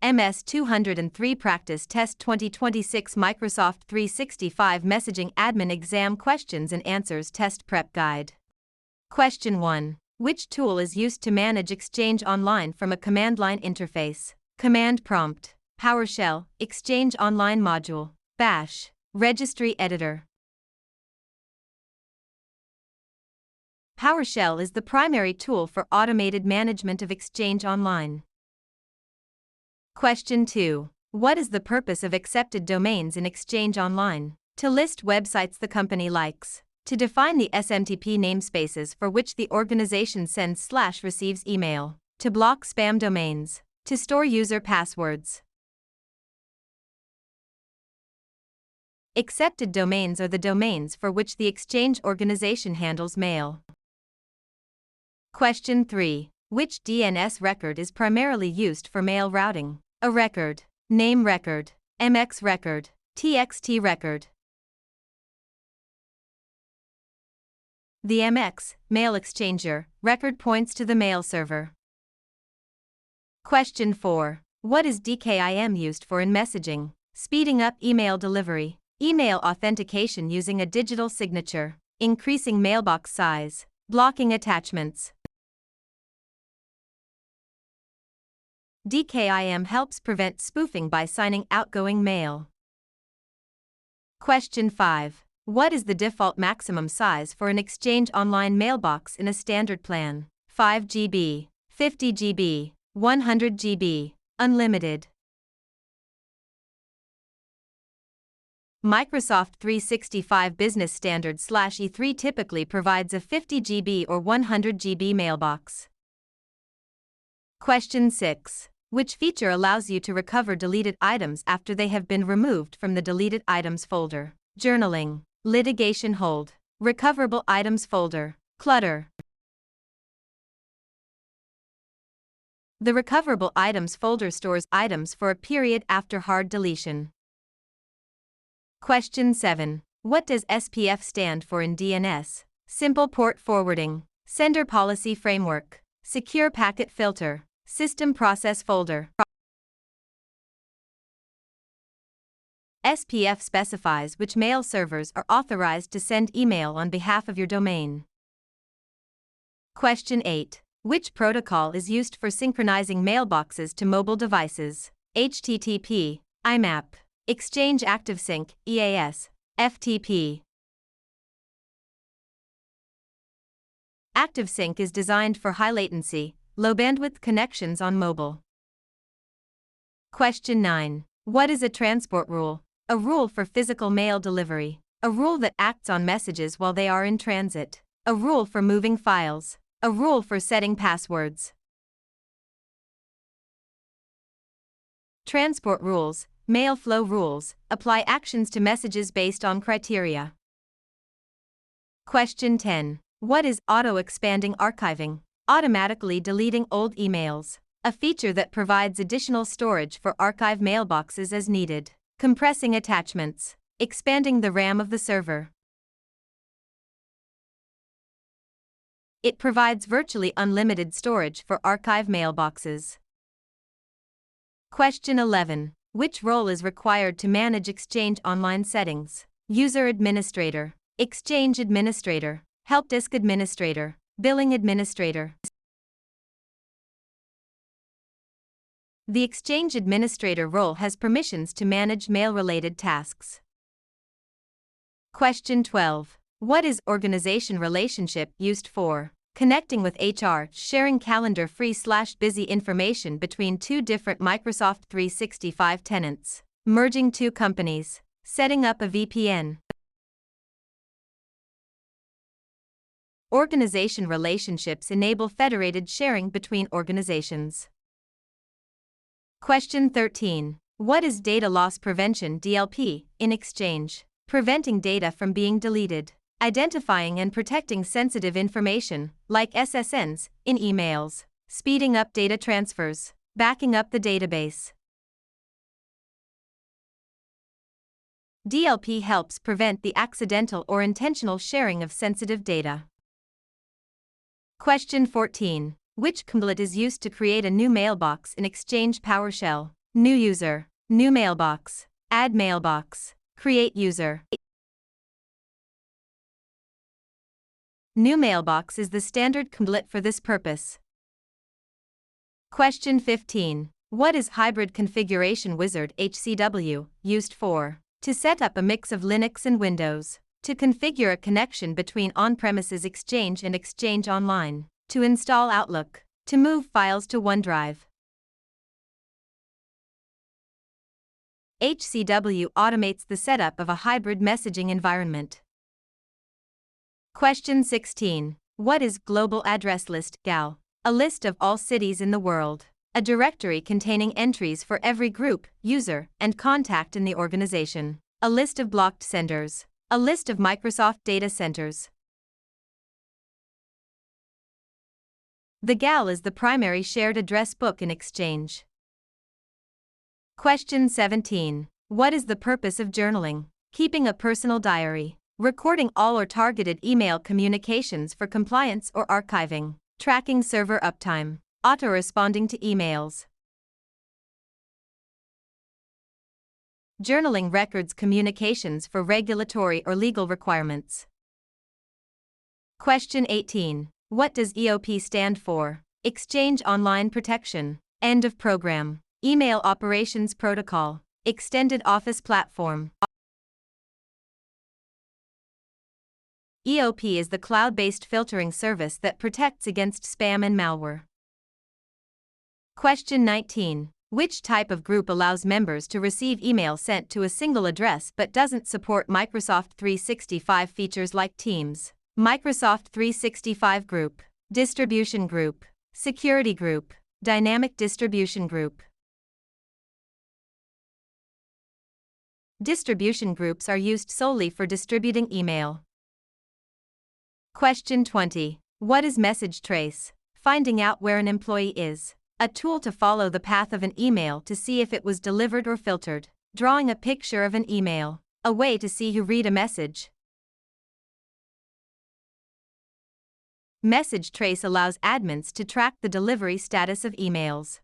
MS203 Practice Test 2026 Microsoft 365 Messaging Admin Exam Questions and Answers Test Prep Guide. Question 1. Which tool is used to manage Exchange Online from a command line interface? Command prompt. PowerShell, Exchange Online Module, Bash, Registry Editor. PowerShell is the primary tool for automated management of Exchange Online. Question 2. What is the purpose of accepted domains in Exchange Online? To list websites the company likes. To define the SMTP namespaces for which the organization sends/receives email. To block spam domains. To store user passwords. Accepted domains are the domains for which the Exchange organization handles mail. Question 3. Which DNS record is primarily used for mail routing? A record, name record, MX record, TXT record. The MX, mail exchanger, record points to the mail server. Question 4. What is DKIM used for in messaging? Speeding up email delivery, email authentication using a digital signature, increasing mailbox size, blocking attachments. DKIM helps prevent spoofing by signing outgoing mail. Question 5. What is the default maximum size for an Exchange Online mailbox in a standard plan? 5 GB, 50 GB, 100 GB, unlimited. Microsoft 365 Business Standard/E3 typically provides a 50 GB or 100 GB mailbox. Question 6. Which feature allows you to recover deleted items after they have been removed from the deleted items folder? Journaling, litigation hold, recoverable items folder, clutter. The recoverable items folder stores items for a period after hard deletion. Question 7. What does SPF stand for in DNS? Simple Port Forwarding, Sender Policy Framework, Secure Packet Filter, System Process Folder. SPF specifies which mail servers are authorized to send email on behalf of your domain. Question 8. Which protocol is used for synchronizing mailboxes to mobile devices? HTTP, IMAP, Exchange ActiveSync, EAS, FTP. ActiveSync is designed for high latency, low bandwidth connections on mobile. Question 9. What is a transport rule? A rule for physical mail delivery. A rule that acts on messages while they are in transit. A rule for moving files. A rule for setting passwords. Transport rules, mail flow rules, apply actions to messages based on criteria. Question 10. What is auto-expanding archiving? Automatically deleting old emails. A feature that provides additional storage for archive mailboxes as needed. Compressing attachments. Expanding the RAM of the server. It provides virtually unlimited storage for archive mailboxes. Question 11. Which role is required to manage Exchange Online settings? User Administrator, Exchange Administrator, Help Desk Administrator, Billing Administrator. The Exchange Administrator role has permissions to manage mail-related tasks. Question 12. What is organization relationship used for? Connecting with HR, sharing calendar-free/busy information between two different Microsoft 365 tenants, merging two companies, setting up a VPN. Organization relationships enable federated sharing between organizations. Question 13. What is data loss prevention (DLP) in Exchange? Preventing data from being deleted, identifying and protecting sensitive information, like SSNs, in emails, speeding up data transfers, backing up the database. DLP helps prevent the accidental or intentional sharing of sensitive data. Question 14. Which command is used to create a new mailbox in Exchange PowerShell? New user, new mailbox, add mailbox, create user. New mailbox is the standard template for this purpose. Question 15. What is Hybrid Configuration Wizard (HCW) used for? To set up a mix of Linux and Windows. To configure a connection between on-premises Exchange and Exchange Online. To install Outlook. To move files to OneDrive. HCW automates the setup of a hybrid messaging environment. Question 16. What is Global Address List (GAL)? A list of all cities in the world. A directory containing entries for every group, user, and contact in the organization. A list of blocked senders. A list of Microsoft data centers. The GAL is the primary shared address book in Exchange. Question 17. What is the purpose of journaling? Keeping a personal diary. Recording all or targeted email communications for compliance or archiving. Tracking server uptime. Auto-responding to emails. Journaling records communications for regulatory or legal requirements. Question 18. What does EOP stand for? Exchange Online Protection. End of Program. Email Operations Protocol. Extended Office Platform. EOP is the cloud-based filtering service that protects against spam and malware. Question 19. Which type of group allows members to receive email sent to a single address but doesn't support Microsoft 365 features like Teams? Microsoft 365 Group, Distribution Group, Security Group, Dynamic Distribution Group. Distribution groups are used solely for distributing email. Question 20. What is Message Trace? Finding out where an employee is. A tool to follow the path of an email to see if it was delivered or filtered. Drawing a picture of an email. A way to see who read a message. Message Trace allows admins to track the delivery status of emails.